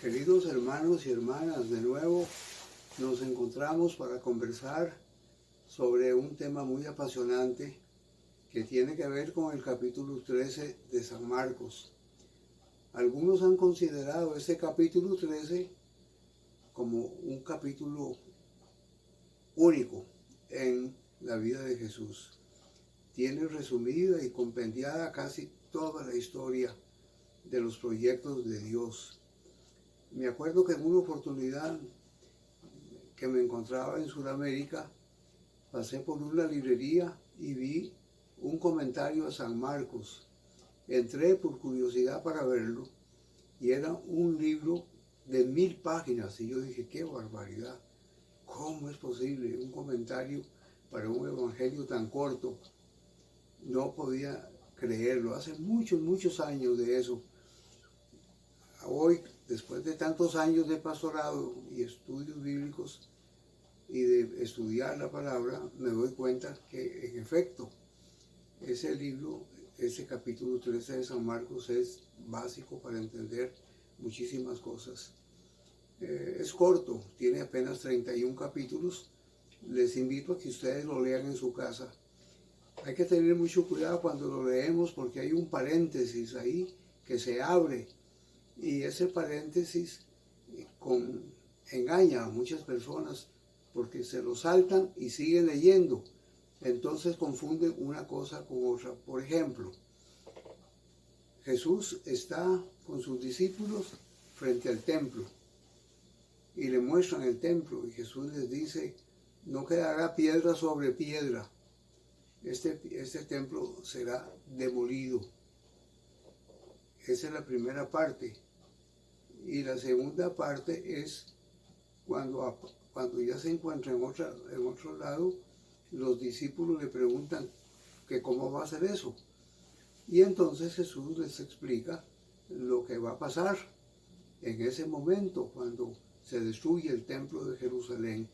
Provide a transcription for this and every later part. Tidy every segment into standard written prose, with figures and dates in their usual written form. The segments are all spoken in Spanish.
Queridos hermanos y hermanas, de nuevo nos encontramos para conversar sobre un tema muy apasionante que tiene que ver con el capítulo 13 de San Marcos. Algunos han considerado este capítulo 13 como un capítulo único en la vida de Jesús. Tiene resumida y compendiada casi toda la historia de los proyectos de Dios. Me acuerdo que en una oportunidad que me encontraba en Sudamérica, pasé por una librería y vi un comentario a San Marcos. Entré por curiosidad para verlo y era un libro de 1000 páginas y yo dije, qué barbaridad, ¿cómo es posible un comentario para un evangelio tan corto? No podía creerlo, hace muchos años de eso. Hoy, después de tantos años de pastorado y estudios bíblicos y de estudiar la palabra, me doy cuenta que en efecto ese libro, ese capítulo 13 de San Marcos es básico para entender muchísimas cosas. Es corto, tiene apenas 31 capítulos. Les invito a que ustedes lo lean en su casa. Hay que tener mucho cuidado cuando lo leemos porque hay un paréntesis ahí que se abre. Y ese paréntesis engaña a muchas personas porque se lo saltan y siguen leyendo. Entonces confunden una cosa con otra. Por ejemplo, Jesús está con sus discípulos frente al templo y le muestran el templo y Jesús les dice, no quedará piedra sobre piedra. Este templo será demolido. Esa es la primera parte. Y la segunda parte es cuando ya se encuentra en otro lado, los discípulos le preguntan que cómo va a ser eso. Y entonces Jesús les explica lo que va a pasar en ese momento cuando se destruye el templo de Jerusalén.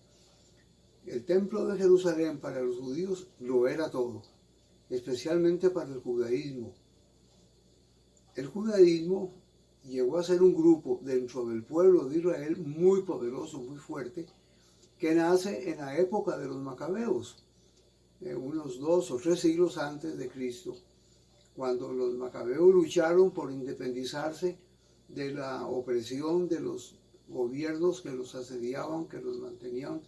El templo de Jerusalén para los judíos lo era todo, especialmente para el judaísmo. El judaísmo llegó a ser un grupo dentro del pueblo de Israel muy poderoso, muy fuerte, que nace en la época de los macabeos, unos 2 o 3 siglos antes de Cristo, cuando los macabeos lucharon por independizarse de la opresión de los gobiernos que los asediaban, que los mantenían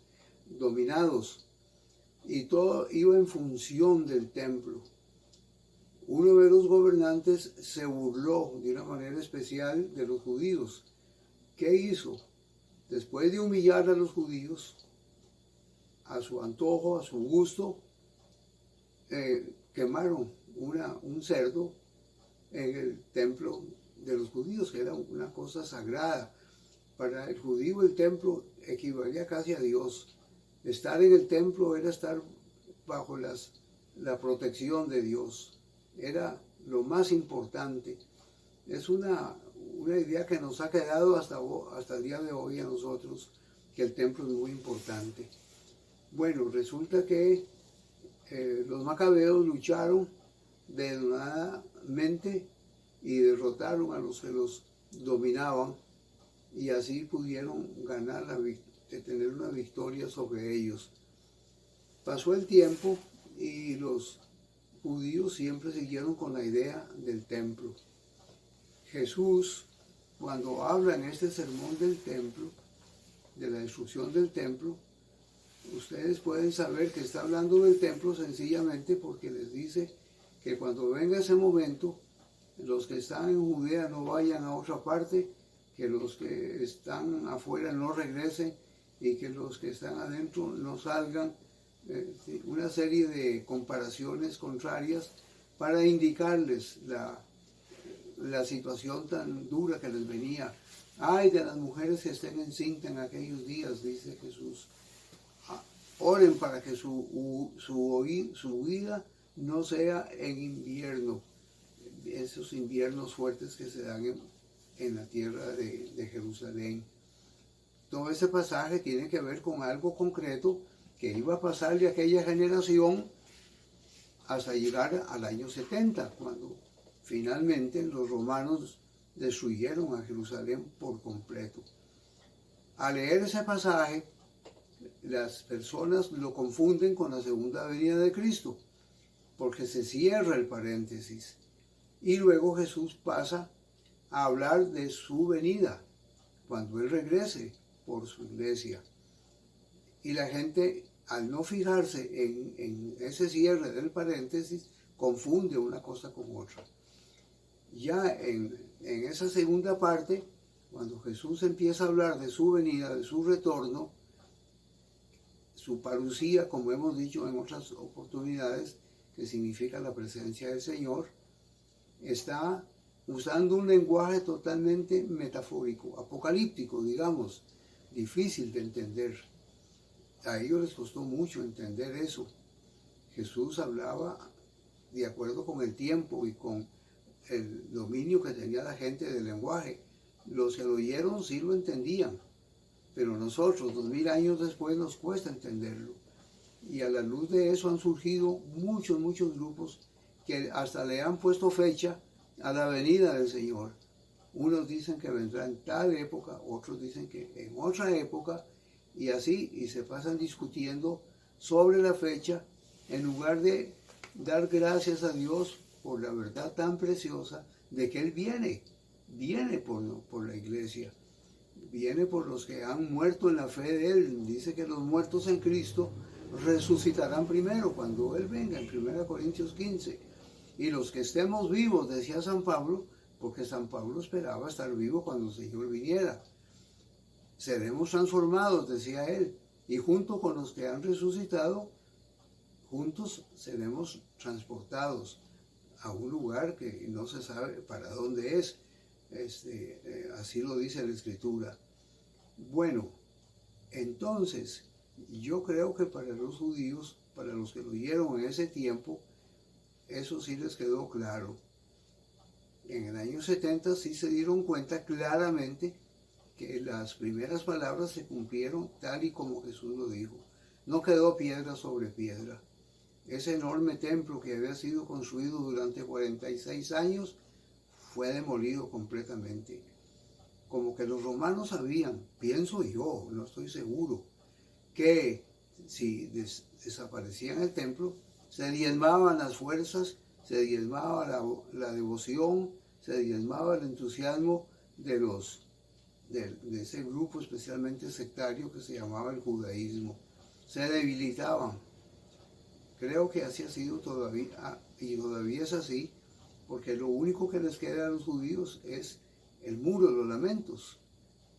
dominados, y todo iba en función del templo. Uno de los gobernantes se burló de una manera especial de los judíos. ¿Qué hizo? Después de humillar a los judíos, a su antojo, a su gusto, quemaron un cerdo en el templo de los judíos, que era una cosa sagrada. Para el judío el templo equivalía casi a Dios. Estar en el templo era estar bajo la protección de Dios. Era lo más importante. Es una idea que nos ha quedado hasta el día de hoy a nosotros, que el templo es muy importante. Bueno, resulta que los macabeos lucharon denodadamente y derrotaron a los que los dominaban y así pudieron tener una victoria sobre ellos. Pasó el tiempo y los judíos siempre siguieron con la idea del templo. Jesús, cuando habla en este sermón del templo, de la destrucción del templo, ustedes pueden saber que está hablando del templo sencillamente porque les dice que cuando venga ese momento, los que están en Judea no vayan a otra parte, que los que están afuera no regresen y que los que están adentro no salgan. Una serie de comparaciones contrarias para indicarles la situación tan dura que les venía. Ay de las mujeres que estén encintas en aquellos días, dice Jesús. Oren para que su huida no sea en invierno, esos inviernos fuertes que se dan en la tierra de Jerusalén. Todo ese pasaje tiene que ver con algo concreto que iba a pasar de aquella generación hasta llegar al año 70, cuando finalmente los romanos destruyeron a Jerusalén por completo. Al leer ese pasaje, las personas lo confunden con la segunda venida de Cristo, porque se cierra el paréntesis. Y luego Jesús pasa a hablar de su venida, cuando Él regrese por su iglesia. Y la gente, al no fijarse en ese cierre del paréntesis, confunde una cosa con otra. Ya en esa segunda parte, cuando Jesús empieza a hablar de su venida, de su retorno, su parucía, como hemos dicho en otras oportunidades, que significa la presencia del Señor, está usando un lenguaje totalmente metafórico, apocalíptico, digamos, difícil de entender. A ellos les costó mucho entender eso. Jesús hablaba de acuerdo con el tiempo y con el dominio que tenía la gente del lenguaje. Los que lo oyeron sí lo entendían, pero nosotros, 2000 años después, nos cuesta entenderlo. Y a la luz de eso han surgido muchos grupos que hasta le han puesto fecha a la venida del Señor. Unos dicen que vendrá en tal época, otros dicen que en otra época, y así, y se pasan discutiendo sobre la fecha, en lugar de dar gracias a Dios por la verdad tan preciosa de que Él viene por la iglesia, viene por los que han muerto en la fe de Él. Dice que los muertos en Cristo resucitarán primero cuando Él venga, en 1 Corintios 15. Y los que estemos vivos, decía San Pablo, porque San Pablo esperaba estar vivo cuando el Señor viniera. Seremos transformados, decía él, y junto con los que han resucitado, juntos seremos transportados a un lugar que no se sabe para dónde es. Así lo dice la Escritura. Bueno, entonces, yo creo que para los judíos, para los que lo oyeron en ese tiempo, eso sí les quedó claro. En el año 70 sí se dieron cuenta claramente que las primeras palabras se cumplieron tal y como Jesús lo dijo. No quedó piedra sobre piedra. Ese enorme templo que había sido construido durante 46 años fue demolido completamente. Como que los romanos sabían, pienso yo, no estoy seguro, que si desaparecían el templo, se diezmaban las fuerzas, se diezmaba la devoción, se diezmaba el entusiasmo de ese grupo especialmente sectario que se llamaba el judaísmo. Se debilitaban. Creo que así ha sido todavía, y todavía es así, porque lo único que les queda a los judíos es el muro de los lamentos,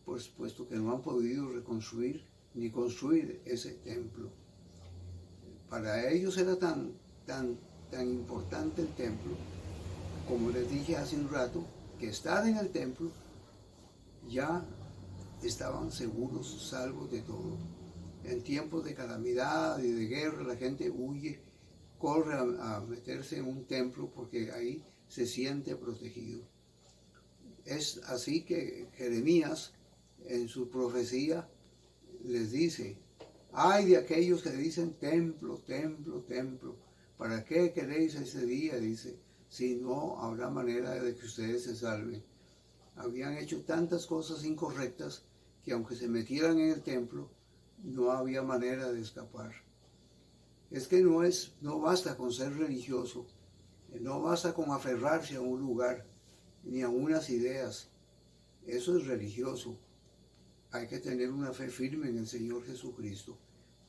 pues, puesto que no han podido reconstruir ni construir ese templo. Para ellos era tan importante el templo, como les dije hace un rato, que estar en el templo ya estaban seguros, salvos de todo. En tiempos de calamidad y de guerra la gente huye, corre a meterse en un templo porque ahí se siente protegido. Es así que Jeremías en su profecía les dice: ay de aquellos que dicen templo, templo, templo. ¿Para qué queréis ese día? Dice, si no habrá manera de que ustedes se salven. Habían hecho tantas cosas incorrectas que aunque se metieran en el templo, no había manera de escapar. Es que no basta con ser religioso, no basta con aferrarse a un lugar, ni a unas ideas. Eso es religioso. Hay que tener una fe firme en el Señor Jesucristo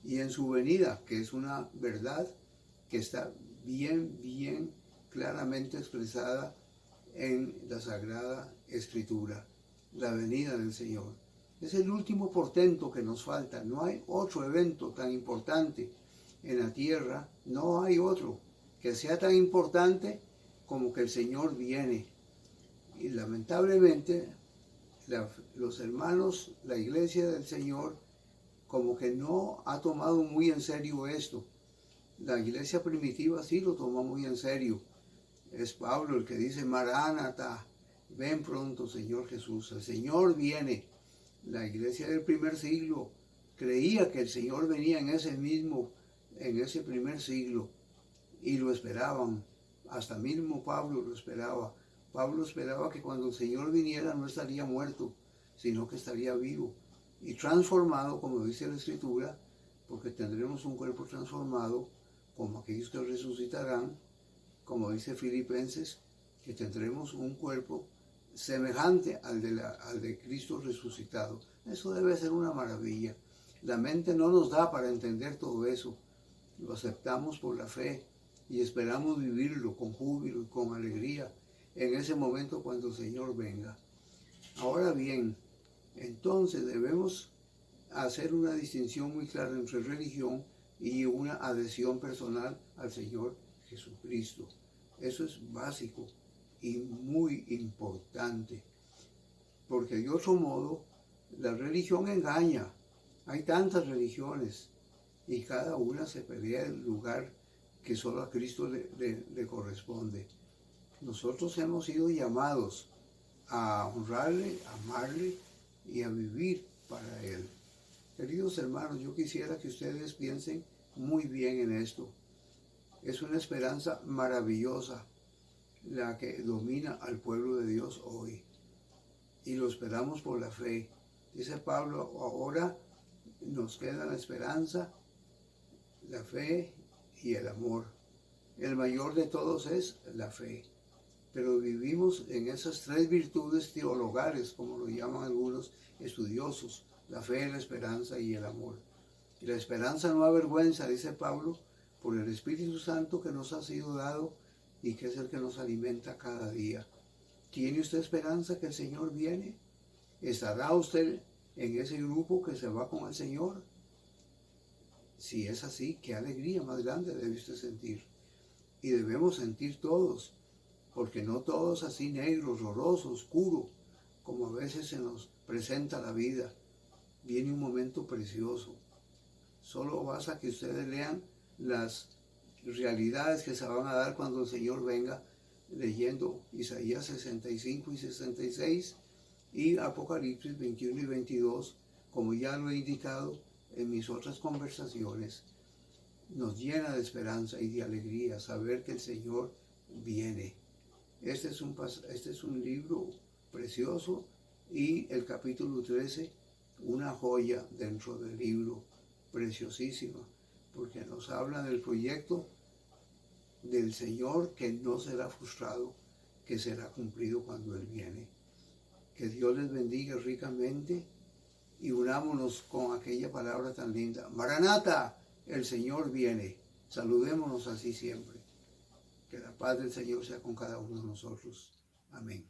y en su venida, que es una verdad que está bien claramente expresada en la Sagrada Escritura, la venida del Señor. Es el último portento que nos falta. No hay otro evento tan importante en la tierra, no hay otro que sea tan importante como que el Señor viene. Y lamentablemente los hermanos, la iglesia del Señor, como que no ha tomado muy en serio esto. La iglesia primitiva sí lo toma muy en serio. Es Pablo el que dice: Maránata, ven pronto, Señor Jesús. El Señor viene. La iglesia del primer siglo creía que el Señor venía en ese primer siglo, y lo esperaban. Hasta mismo Pablo lo esperaba. Pablo esperaba que cuando el Señor viniera no estaría muerto, sino que estaría vivo y transformado, como dice la Escritura, porque tendremos un cuerpo transformado, como aquellos que resucitarán, como dice Filipenses, que tendremos un cuerpo semejante al de Cristo resucitado. Eso debe ser una maravilla. La mente no nos da para entender todo eso. Lo aceptamos por la fe y esperamos vivirlo con júbilo y con alegría en ese momento cuando el Señor venga. Ahora bien, entonces debemos hacer una distinción muy clara entre religión y una adhesión personal al Señor Jesucristo. Eso es básico y muy importante, porque de otro modo la religión engaña. Hay tantas religiones y cada una se pelea el lugar que solo a Cristo le corresponde. Nosotros hemos sido llamados a honrarle, a amarle y a vivir para Él. Queridos hermanos, yo quisiera que ustedes piensen muy bien en esto. Es una esperanza maravillosa la que domina al pueblo de Dios hoy. Y lo esperamos por la fe. Dice Pablo, ahora nos queda la esperanza, la fe y el amor. El mayor de todos es la fe. Pero vivimos en esas tres virtudes teologales, como lo llaman algunos estudiosos, la fe, la esperanza y el amor. Y la esperanza no avergüenza, dice Pablo, por el Espíritu Santo que nos ha sido dado y que es el que nos alimenta cada día. ¿Tiene usted esperanza que el Señor viene? ¿Estará usted en ese grupo que se va con el Señor? Si es así, qué alegría más grande debe usted sentir. Y debemos sentir todos, porque no todos así negro, horroroso, oscuro, como a veces se nos presenta la vida. Viene un momento precioso. Solo basta que ustedes lean las realidades que se van a dar cuando el Señor venga, leyendo Isaías 65 y 66 y Apocalipsis 21 y 22, como ya lo he indicado en mis otras conversaciones. Nos llena de esperanza y de alegría saber que el Señor viene. Este es un libro precioso y el capítulo 13, una joya dentro del libro, preciosísima, porque nos habla del proyecto del Señor que no será frustrado, que será cumplido cuando Él viene. Que Dios les bendiga ricamente y unámonos con aquella palabra tan linda. Maranata, el Señor viene. Saludémonos así siempre. Que la paz del Señor sea con cada uno de nosotros. Amén.